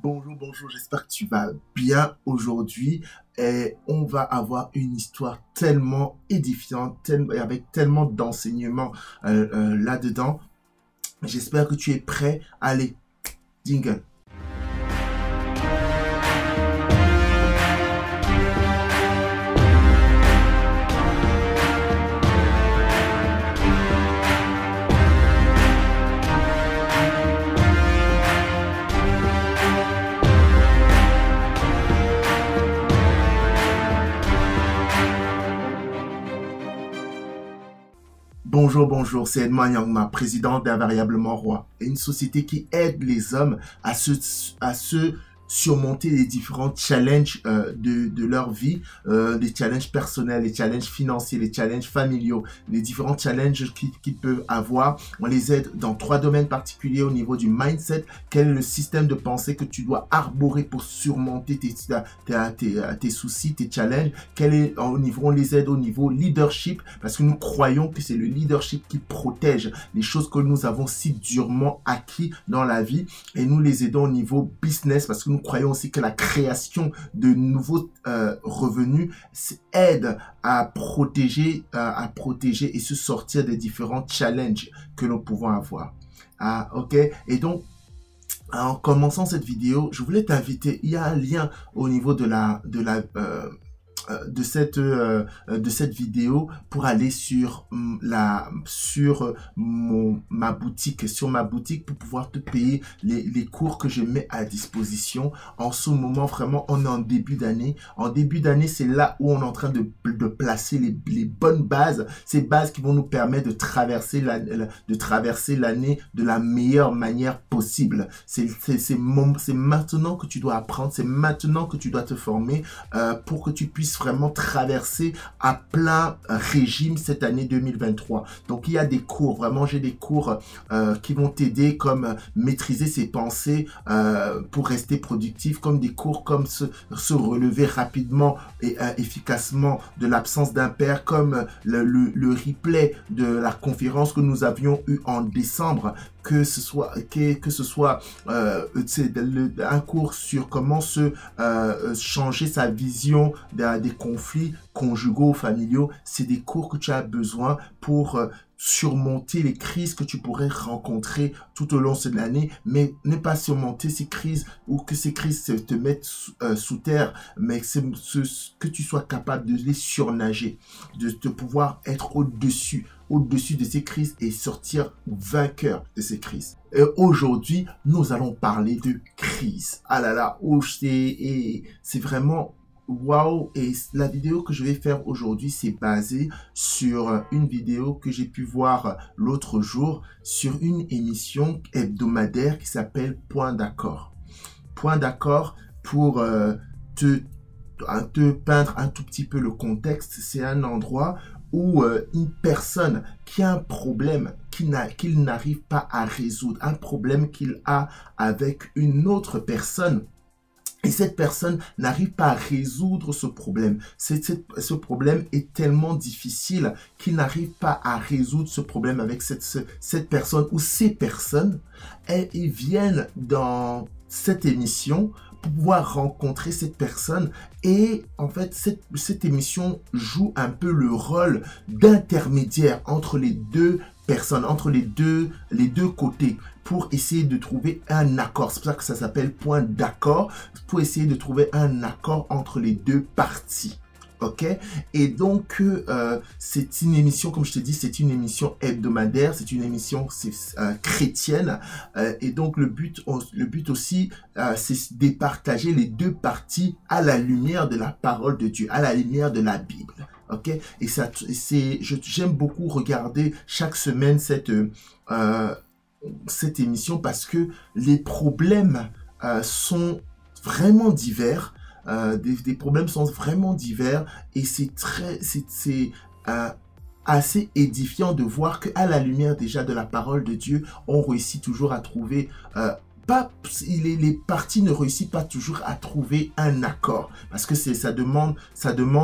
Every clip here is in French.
Bonjour, bonjour, j'espère que tu vas bien aujourd'hui et on va avoir une histoire tellement édifiante, avec tellement d'enseignements là-dedans. J'espère que tu es prêt. Allez, jingle. Bonjour, bonjour, c'est Edmond Yangma, président d'Invariablement Roi, et une société qui aide les hommes à se surmonter les différents challenges de leur vie, les challenges personnels, les challenges financiers, les challenges familiaux, les différents challenges qu'ils peuvent avoir. On les aide dans 3 domaines particuliers au niveau du mindset. Quel est le système de pensée que tu dois arborer pour surmonter tes soucis, tes challenges? On les aide au niveau leadership, parce que nous croyons que c'est le leadership qui protège les choses que nous avons si durement acquis dans la vie, et nous les aidons au niveau business, parce que nous croyons aussi que la création de nouveaux revenus aide à protéger et se sortir des différents challenges que nous pouvons avoir. Ok, et donc en commençant cette vidéo, je voulais t'inviter. Il y a un lien au niveau de cette vidéo pour aller sur ma boutique, pour pouvoir te payer les cours que je mets à disposition. En ce moment, vraiment, on est en début d'année. En début d'année, c'est là où on est en train de placer les bonnes bases, ces bases qui vont nous permettre de traverser l'année de la meilleure manière possible. C'est maintenant que tu dois apprendre, c'est maintenant que tu dois te former pour que tu puisses vraiment traverser à plein régime cette année 2023. Donc il y a des cours, vraiment j'ai des cours qui vont t'aider, comme maîtriser ses pensées pour rester productif, comme des cours comme se relever rapidement et efficacement de l'absence d'un père, comme le replay de la conférence que nous avions eue en décembre, que ce soit un cours sur comment changer sa vision des conflits conjugaux, familiaux. C'est des cours que tu as besoin pour surmonter les crises que tu pourrais rencontrer tout au long de l'année, mais ne pas surmonter ces crises ou que ces crises te mettent sous terre, mais que tu sois capable de les surnager, de pouvoir être au-dessus de ces crises et sortir vainqueur de ces crises. Et aujourd'hui, nous allons parler de crise. Ah là là, c'est vraiment waouh! Et la vidéo que je vais faire aujourd'hui, c'est basé sur une vidéo que j'ai pu voir l'autre jour sur une émission hebdomadaire qui s'appelle Point d'accord. Point d'accord, pour te peindre un tout petit peu le contexte, c'est un endroit où une personne qui a un problème qu'il n'arrive pas à résoudre, un problème qu'il a avec une autre personne, et cette personne n'arrive pas à résoudre ce problème. Ce problème est tellement difficile qu'il n'arrive pas à résoudre ce problème avec cette personne ou ces personnes. Et ils viennent dans cette émission pour pouvoir rencontrer cette personne. Et en fait, cette émission joue un peu le rôle d'intermédiaire entre les deux personnes, entre les deux côtés, pour essayer de trouver un accord. C'est pour ça que ça s'appelle Point d'accord, pour essayer de trouver un accord entre les deux parties. Ok, et donc c'est une émission, comme je te dis, c'est une émission hebdomadaire, c'est une émission chrétienne, et donc le but aussi, c'est de partager les deux parties à la lumière de la parole de Dieu, à la lumière de la Bible. Ok, et j'aime beaucoup regarder chaque semaine cette émission, parce que les problèmes sont vraiment divers. Des problèmes sont vraiment divers, et c'est assez édifiant de voir qu'à la lumière déjà de la parole de Dieu, on réussit toujours à trouver les parties ne réussissent pas toujours à trouver un accord parce que ça demande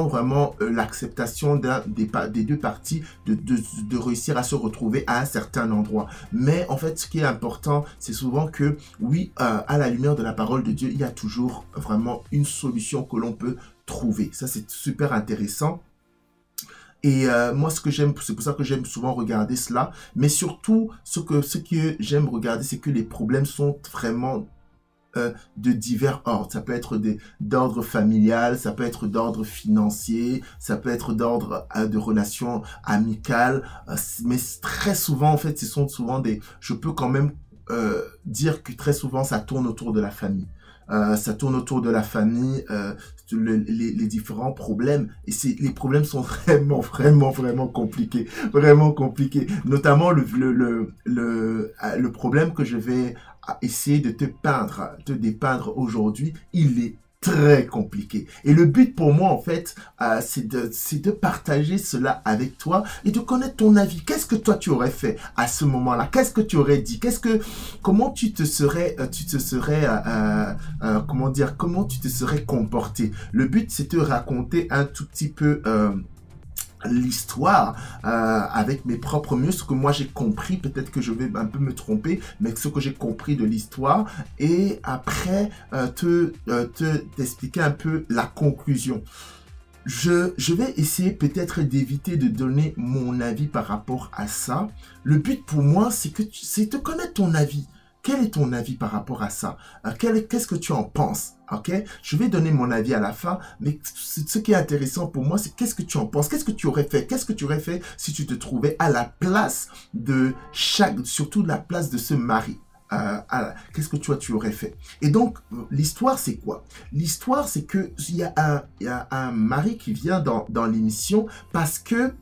vraiment l'acceptation des deux parties de réussir à se retrouver à un certain endroit. Mais en fait, ce qui est important, c'est souvent que oui, à la lumière de la parole de Dieu, il y a toujours vraiment une solution que l'on peut trouver. Ça, c'est super intéressant. Et moi, ce que j'aime, c'est pour ça que j'aime souvent regarder cela. Mais surtout, ce que j'aime regarder, c'est que les problèmes sont vraiment de divers ordres. Ça peut être d'ordre familial, ça peut être d'ordre financier, ça peut être d'ordre de relations amicales. Mais très souvent, en fait, ce sont souvent je peux quand même dire que très souvent, ça tourne autour de la famille. Ça tourne autour de la famille, les différents problèmes. Et les problèmes sont vraiment compliqués. Vraiment compliqués. Notamment le problème que je vais essayer de te dépeindre aujourd'hui, il est très compliqué. Et le but pour moi, en fait, c'est de partager cela avec toi et de connaître ton avis. Qu'est-ce que toi, tu aurais fait à ce moment-là? Qu'est-ce que tu aurais dit? Comment tu te serais comporté? Le but, c'est de raconter un tout petit peu l'histoire avec mes propres mots, ce que moi j'ai compris, peut-être que je vais un peu me tromper, mais ce que j'ai compris de l'histoire, et après t'expliquer un peu la conclusion. Je vais essayer peut-être d'éviter de donner mon avis par rapport à ça. Le but pour moi, c'est de connaître ton avis. Quel est ton avis par rapport à ça? Qu'est-ce que tu en penses? Ok, je vais donner mon avis à la fin, mais ce qui est intéressant pour moi, c'est qu'est-ce que tu en penses? Qu'est-ce que tu aurais fait? Qu'est-ce que tu aurais fait si tu te trouvais à la place surtout la place de ce mari? Qu'est-ce que tu aurais fait? Et donc, l'histoire, c'est quoi? L'histoire, c'est que il y a un mari qui vient dans l'émission parce que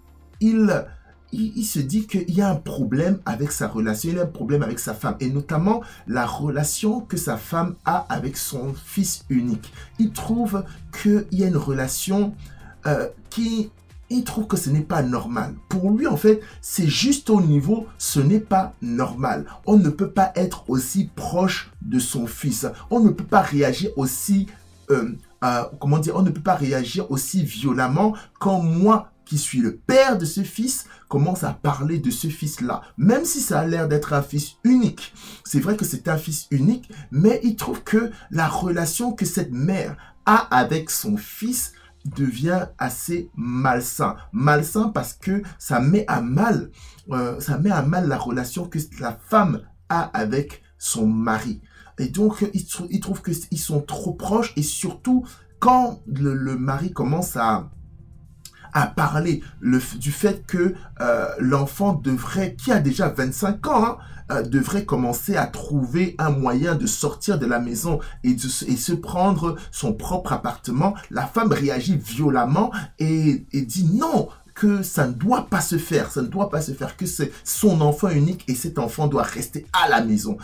il se dit qu'il y a un problème avec sa relation, il y a un problème avec sa femme, et notamment la relation que sa femme a avec son fils unique. Il trouve qu'il y a une relation il trouve que ce n'est pas normal. Pour lui, en fait, c'est juste au niveau, ce n'est pas normal. On ne peut pas être aussi proche de son fils. On ne peut pas réagir aussi, on ne peut pas réagir aussi violemment quand moi, qui suis le père de ce fils, commence à parler de ce fils-là. Même si ça a l'air d'être un fils unique. C'est vrai que c'est un fils unique, mais il trouve que la relation que cette mère a avec son fils devient assez malsain. Malsain parce que ça met à mal la relation que la femme a avec son mari. Et donc, il trouve qu'ils sont trop proches, et surtout, quand le mari commence à parler du fait que l'enfant qui a déjà 25 ans, devrait commencer à trouver un moyen de sortir de la maison et se prendre son propre appartement. La femme réagit violemment et dit non, que ça ne doit pas se faire, que c'est son enfant unique et cet enfant doit rester à la maison.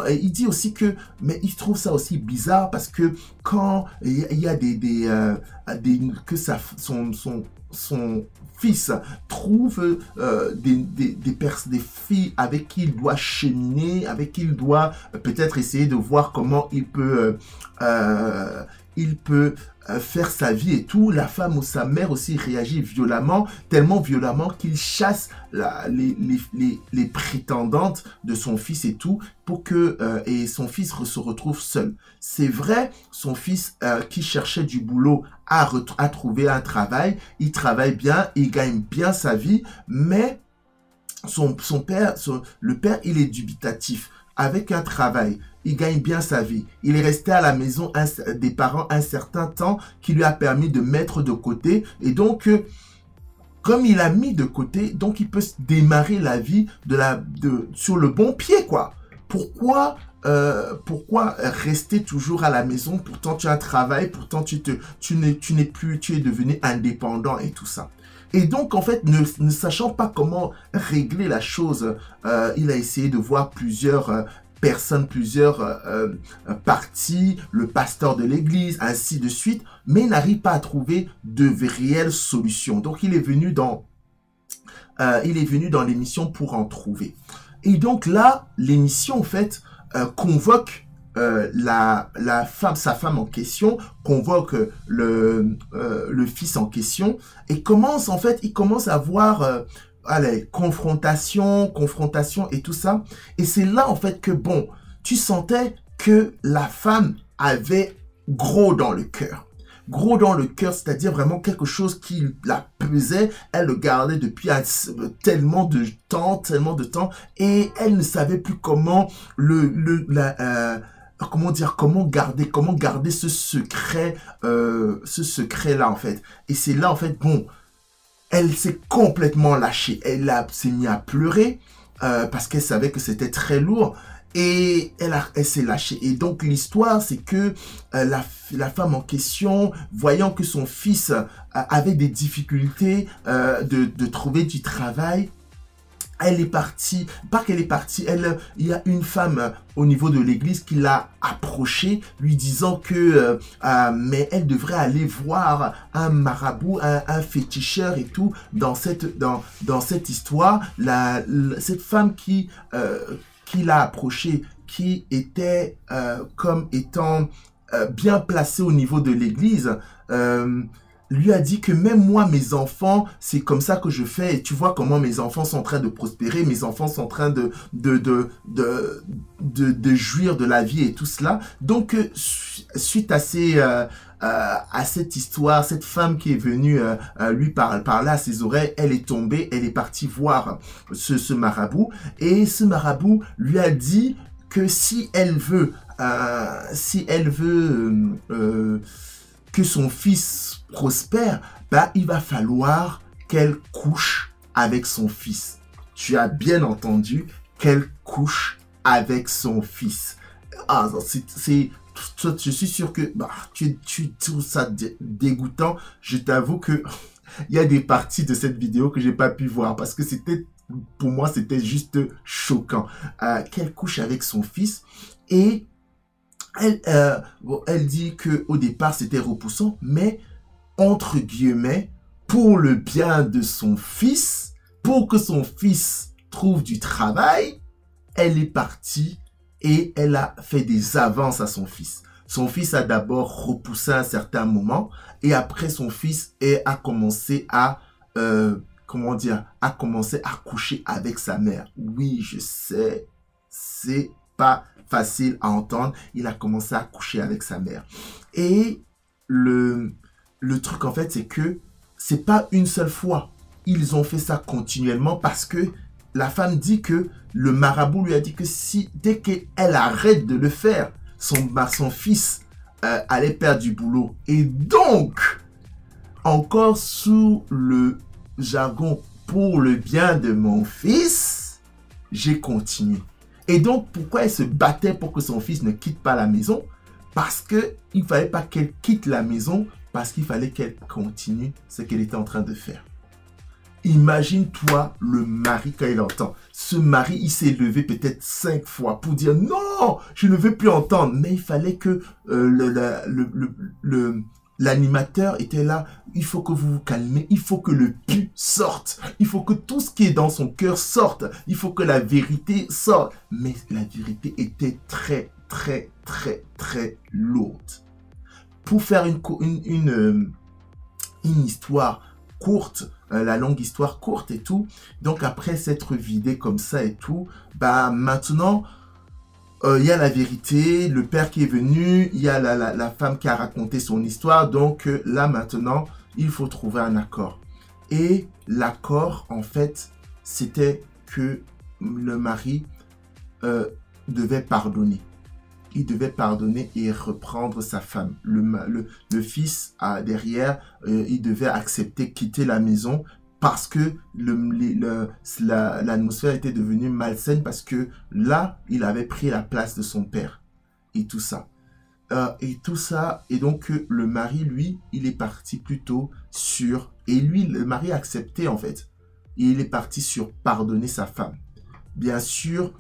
Il dit aussi mais il trouve ça aussi bizarre parce que quand il y a son fils trouve des filles avec qui il doit cheminer, avec qui il doit peut-être essayer de voir comment il peut faire sa vie et tout. La femme ou sa mère aussi réagit violemment, tellement violemment qu'il chasse les prétendantes de son fils et tout, et son fils se retrouve seul. C'est vrai, son fils qui cherchait du boulot a trouvé un travail, il travaille bien, il gagne bien sa vie, mais le père, il est dubitatif. Avec un travail, il gagne bien sa vie. Il est resté à la maison des parents un certain temps qui lui a permis de mettre de côté. Et donc, comme il a mis de côté, donc il peut démarrer la vie sur le bon pied, quoi. Pourquoi rester toujours à la maison? Pourtant, tu as un travail, pourtant, tu es devenu indépendant et tout ça. Et donc, en fait, ne sachant pas comment régler la chose, il a essayé de voir plusieurs personnes, plusieurs partis, le pasteur de l'église, ainsi de suite, mais il n'arrive pas à trouver de réelles solutions. Donc, il est venu dans l'émission pour en trouver. Et donc là, l'émission, en fait, convoque sa femme en question, convoque le fils en question, et il commence à voir allez, confrontation et tout ça. Et c'est là, en fait, que bon, tu sentais que la femme avait gros dans le cœur. Gros dans le cœur, c'est-à-dire vraiment quelque chose qui la pesait. Elle le gardait depuis tellement de temps, et elle ne savait plus comment comment garder ce secret-là, en fait. Et c'est là, en fait, bon, elle s'est complètement lâchée. S'est mise à pleurer parce qu'elle savait que c'était très lourd. Et elle s'est lâchée. Et donc, l'histoire, c'est que la femme en question, voyant que son fils avait des difficultés de trouver du travail, elle est partie, pas qu'elle est partie, il y a une femme au niveau de l'église qui l'a approchée, lui disant que mais elle devrait aller voir un marabout, un féticheur et tout, dans cette histoire. Cette femme qui l'a approchée, qui était comme étant bien placée au niveau de l'église, lui a dit que même moi, mes enfants, c'est comme ça que je fais. Et tu vois comment mes enfants sont en train de prospérer, mes enfants sont en train de jouir de la vie et tout cela. Donc, suite à cette histoire, cette femme qui est venue lui parler à ses oreilles, elle est tombée, elle est partie voir ce marabout. Et ce marabout lui a dit que si elle veut que son fils prospère, bah, il va falloir qu'elle couche avec son fils. Tu as bien entendu, qu'elle couche avec son fils. Ah, je suis sûr que bah, tu trouves ça dégoûtant. Je t'avoue que il y a des parties de cette vidéo que j'ai pas pu voir parce que pour moi, c'était juste choquant. Qu'elle couche avec son fils et elle dit qu'au départ, c'était repoussant, mais entre guillemets, pour le bien de son fils, pour que son fils trouve du travail, elle est partie et elle a fait des avances à son fils. Son fils a d'abord repoussé à un certain moment et après son fils a commencé à coucher avec sa mère. Oui, je sais, c'est pas facile à entendre. Il a commencé à coucher avec sa mère. Et le truc, en fait, c'est que c'est pas une seule fois. Ils ont fait ça continuellement parce que la femme dit que le marabout lui a dit que dès qu'elle arrête de le faire, son fils allait perdre du boulot. Et donc, encore sous le jargon pour le bien de mon fils, j'ai continué. Et donc, pourquoi elle se battait pour que son fils ne quitte pas la maison? Parce qu'il ne fallait pas qu'elle quitte la maison, parce qu'il fallait qu'elle continue ce qu'elle était en train de faire. Imagine-toi le mari quand il entend. Ce mari, il s'est levé peut-être 5 fois pour dire « Non, je ne veux plus entendre ». Mais il fallait que l'animateur était là. Il faut que vous vous calmez. Il faut que le pu sorte. Il faut que tout ce qui est dans son cœur sorte. Il faut que la vérité sorte. Mais la vérité était très, très, très, très lourde. Pour faire une histoire courte, la longue histoire courte et tout, donc après s'être vidé comme ça et tout, bah maintenant, il y a la vérité, le père qui est venu, il y a la femme qui a raconté son histoire, donc là maintenant, il faut trouver un accord. Et l'accord, en fait, c'était que le mari devait pardonner. Il devait pardonner et reprendre sa femme. Le fils, derrière, il devait accepter, quitter la maison parce que l'atmosphère était devenue malsaine parce que là, il avait pris la place de son père. Et tout ça. Et donc, le mari, lui, il est parti plutôt sur... Et lui, le mari a accepté, en fait. Et il est parti sur pardonner sa femme. Bien sûr,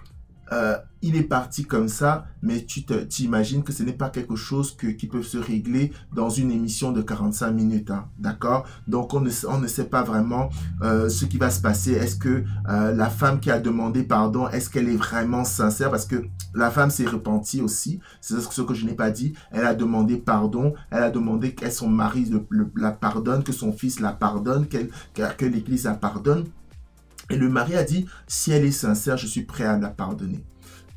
il est parti comme ça, mais tu imagines que ce n'est pas quelque chose qui peut se régler dans une émission de 45 minutes, hein, d'accord? Donc, on ne sait pas vraiment ce qui va se passer. Est-ce que la femme qui a demandé pardon, est-ce qu'elle est vraiment sincère? Parce que la femme s'est repentie aussi, c'est ce que je n'ai pas dit. Elle a demandé pardon, elle a demandé que son mari la pardonne, que son fils la pardonne, que l'Église la pardonne. Et le mari a dit, si elle est sincère, je suis prêt à la pardonner.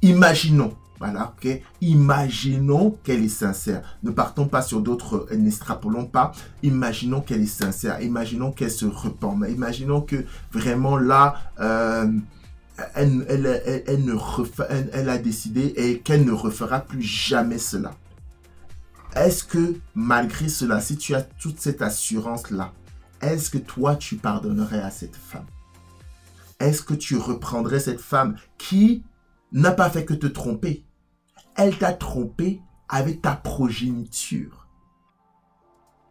Imaginons, voilà, ok, imaginons qu'elle est sincère. Ne partons pas sur d'autres, n'extrapolons pas. Imaginons qu'elle est sincère. Imaginons qu'elle se repent. Mais imaginons que vraiment là, elle a décidé et qu'elle ne refera plus jamais cela. Est-ce que malgré cela, si tu as toute cette assurance-là, est-ce que toi, tu pardonnerais à cette femme? Est-ce que tu reprendrais cette femme qui n'a pas fait que te tromper? Elle t'a trompé avec ta progéniture.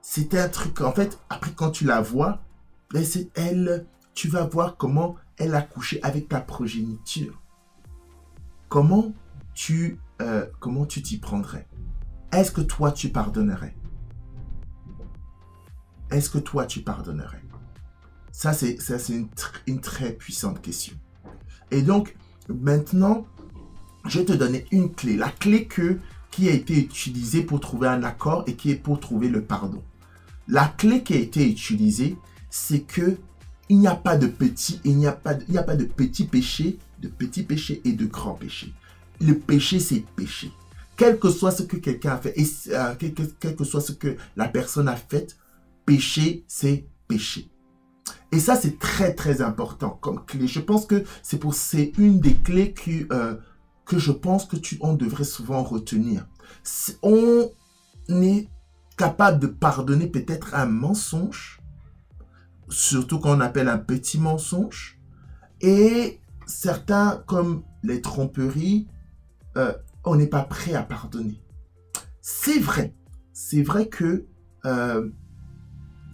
C'était un truc, en fait, après quand tu la vois, c'est elle, tu vas voir comment elle a couché avec ta progéniture. Comment tu t'y prendrais? Est-ce que toi, tu pardonnerais? Est-ce que toi, tu pardonnerais? Ça, c'est une très puissante question. Et donc, maintenant, je vais te donner une clé. La clé qui a été utilisée pour trouver un accord et qui est pour trouver le pardon. La clé qui a été utilisée, c'est que il n'y a pas de petits, il n'y a pas de petits péchés et de grands péchés. Le péché, c'est péché. Quel que soit ce que quelqu'un a fait, et quel que soit ce que la personne a fait, péché, c'est péché. Et ça, c'est très, très important comme clé. Je pense que c'est une des clés que je pense que on devrait souvent retenir. On est capable de pardonner peut-être un mensonge, surtout qu'on appelle un petit mensonge, et certains, comme les tromperies, on n'est pas prêt à pardonner. C'est vrai que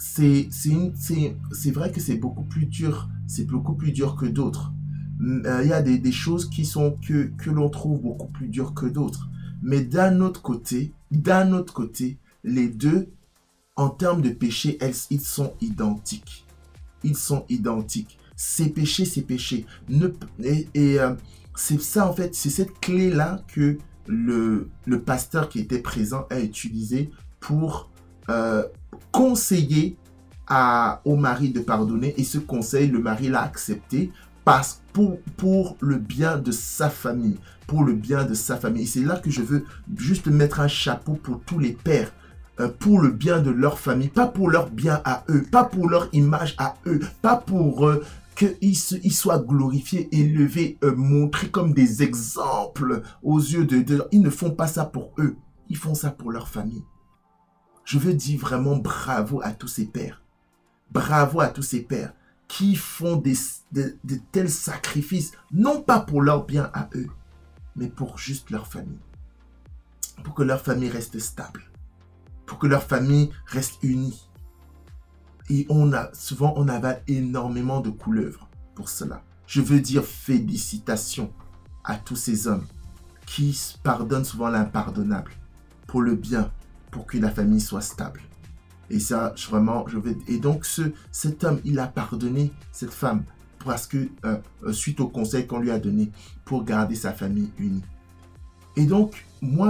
c'est vrai que c'est beaucoup plus dur, que d'autres. Il y a des choses que l'on trouve beaucoup plus dures que d'autres. Mais d'un autre côté, les deux, en termes de péché, ils sont identiques. Ils sont identiques. C'est péché, c'est péché. C'est ça, en fait, c'est cette clé-là que le pasteur qui était présent a utilisé pour conseiller au mari de pardonner. Et ce conseil, le mari l'a accepté pour le bien de sa famille. Pour le bien de sa famille. Et c'est là que je veux juste mettre un chapeau pour tous les pères. Pour le bien de leur famille. Pas pour leur bien à eux. Pas pour leur image à eux. Pas pour qu'ils soient glorifiés, élevés, montrés comme des exemples aux yeux de... Ils ne font pas ça pour eux. Ils font ça pour leur famille. Je veux dire vraiment bravo à tous ces pères. Bravo à tous ces pères qui font de tels sacrifices, non pas pour leur bien à eux, mais pour juste leur famille. Pour que leur famille reste stable. Pour que leur famille reste unie. Et souvent, on avale énormément de couleuvres pour cela. Je veux dire félicitations à tous ces hommes qui pardonnent souvent l'impardonnable pour le bien, pour que la famille soit stable. Et ça, vraiment, et donc, cet homme, il a pardonné cette femme parce que, suite au conseil qu'on lui a donné pour garder sa famille unie. Et donc, moi,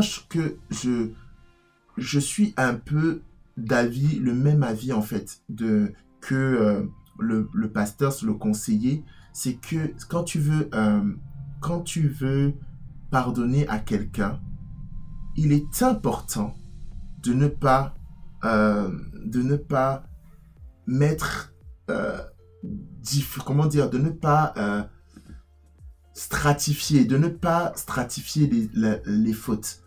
je suis un peu d'avis, le même avis, en fait, que le pasteur, le conseiller, c'est que quand tu veux pardonner à quelqu'un, il est important de ne pas mettre, de ne pas stratifier, les fautes.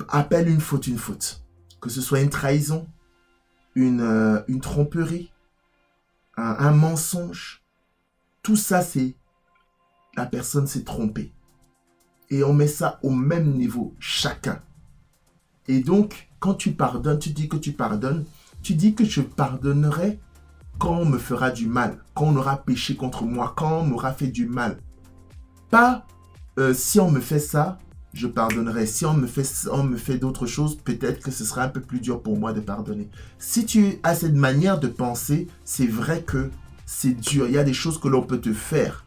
Appelle une faute une faute. Que ce soit une trahison, une tromperie, un mensonge. Tout ça, c'est la personne s'est trompée. Et on met ça au même niveau, chacun. Et donc, quand tu pardonnes, tu dis que tu pardonnes, tu dis que je pardonnerai quand on me fera du mal, quand on aura péché contre moi, quand on m'aura fait du mal. Pas si on me fait ça, je pardonnerai. Si on me fait d'autres choses, peut-être que ce sera un peu plus dur pour moi de pardonner. Si tu as cette manière de penser, c'est vrai que c'est dur. Il y a des choses que l'on peut te faire,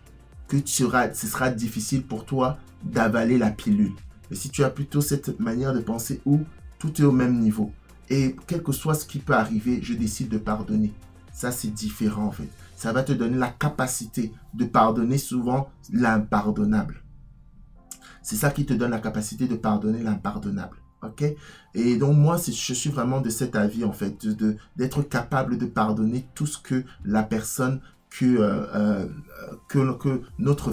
que ce sera difficile pour toi d'avaler la pilule. Mais si tu as plutôt cette manière de penser où tout est au même niveau, et quel que soit ce qui peut arriver, je décide de pardonner. Ça, c'est différent en fait. Ça va te donner la capacité de pardonner souvent l'impardonnable. C'est ça qui te donne la capacité de pardonner l'impardonnable. Ok? Et donc moi, je suis vraiment de cet avis en fait, d'être capable de pardonner tout ce que la personne,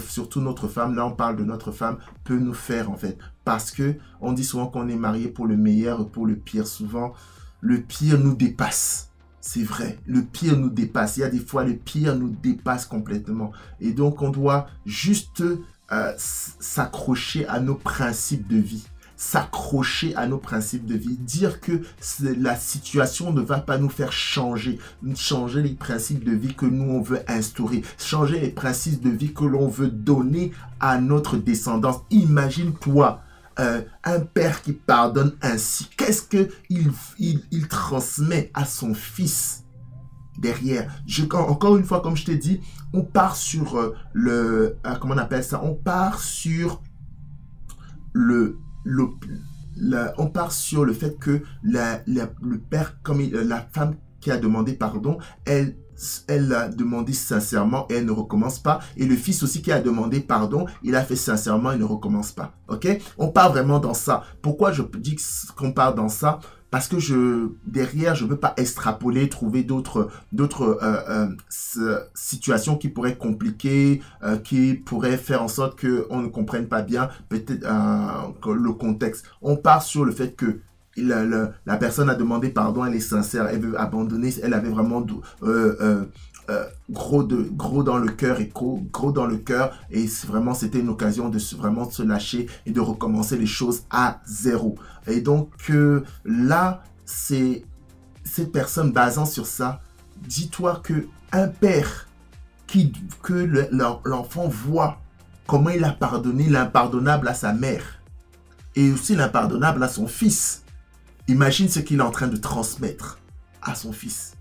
surtout notre femme, là on parle de notre femme, peut nous faire en fait. Parce que on dit souvent qu'on est marié pour le meilleur et pour le pire. Souvent, le pire nous dépasse. C'est vrai, le pire nous dépasse. Il y a des fois, le pire nous dépasse complètement. Et donc, on doit juste s'accrocher à nos principes de vie. S'accrocher à nos principes de vie. Dire que la situation ne va pas nous faire changer. Changer les principes de vie que nous, on veut instaurer. Changer les principes de vie que l'on veut donner à notre descendance. Imagine-toi. Un père qui pardonne ainsi, qu'est-ce qu'il transmet à son fils derrière? Encore une fois, comme je t'ai dit, on part sur comment on appelle ça? On part sur on part sur le fait que le père, comme la femme qui a demandé pardon, elle a demandé sincèrement et elle ne recommence pas. Et le fils aussi qui a demandé pardon, il a fait sincèrement et ne recommence pas. Ok? On part vraiment dans ça. Pourquoi je dis qu'on part dans ça? Parce que derrière, je ne veux pas extrapoler, trouver d'autres situations qui pourraient compliquer, qui pourraient faire en sorte qu'on ne comprenne pas bien peut-être le contexte. On part sur le fait que la personne a demandé pardon, elle est sincère, elle veut abandonner, elle avait vraiment gros dans le cœur et gros dans le cœur, et vraiment c'était une occasion de vraiment se lâcher et de recommencer les choses à zéro. Et donc là, c'est cette personne basant sur ça, dis-toi que un père que l'enfant voit comment il a pardonné l'impardonnable à sa mère et aussi l'impardonnable à son fils. Imagine ce qu'il est en train de transmettre à son fils.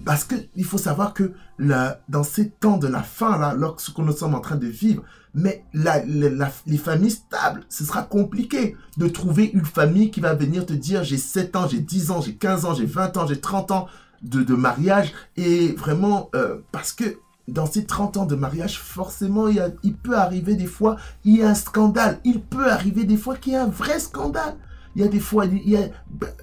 Parce qu'il faut savoir que dans ces temps de la fin, là, lorsque nous sommes en train de vivre, mais les familles stables, ce sera compliqué de trouver une famille qui va venir te dire j'ai 7 ans, j'ai 10 ans, j'ai 15 ans, j'ai 20 ans, j'ai 30 ans de mariage. Et vraiment, parce que dans ces 30 ans de mariage, forcément, il peut arriver des fois, il y a un scandale. Il peut arriver des fois qu'il y a un vrai scandale. Il y a des fois,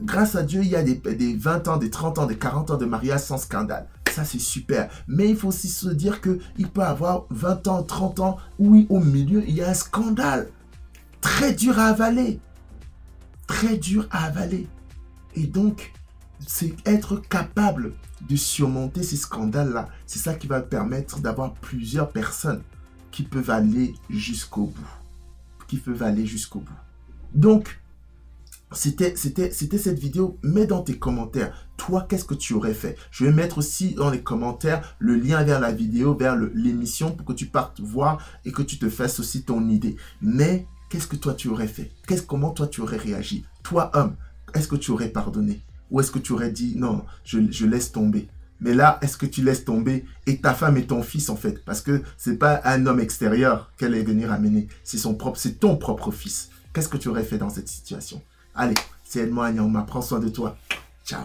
grâce à Dieu, il y a des 20 ans, des 30 ans, des 40 ans de mariage sans scandale. Ça, c'est super. Mais il faut aussi se dire qu'il peut y avoir 20 ans, 30 ans, où au milieu, il y a un scandale. Très dur à avaler. Très dur à avaler. Et donc, c'est être capable de surmonter ces scandales-là. C'est ça qui va permettre d'avoir plusieurs personnes qui peuvent aller jusqu'au bout. Donc, c'était cette vidéo. Mets dans tes commentaires, toi, qu'est-ce que tu aurais fait? Je vais mettre aussi dans les commentaires le lien vers la vidéo, vers l'émission pour que tu partes voir et que tu te fasses aussi ton idée. Mais qu'est-ce que toi, tu aurais fait? Comment toi, tu aurais réagi? Toi, homme, est-ce que tu aurais pardonné? Ou est-ce que tu aurais dit, non, je laisse tomber? Mais là, est-ce que tu laisses tomber et ta femme et ton fils, en fait? Parce que c'est pas un homme extérieur qu'elle est venue amener. C'est ton propre fils. Qu'est-ce que tu aurais fait dans cette situation? Allez, c'est Edmond Agnama, prends soin de toi. Ciao.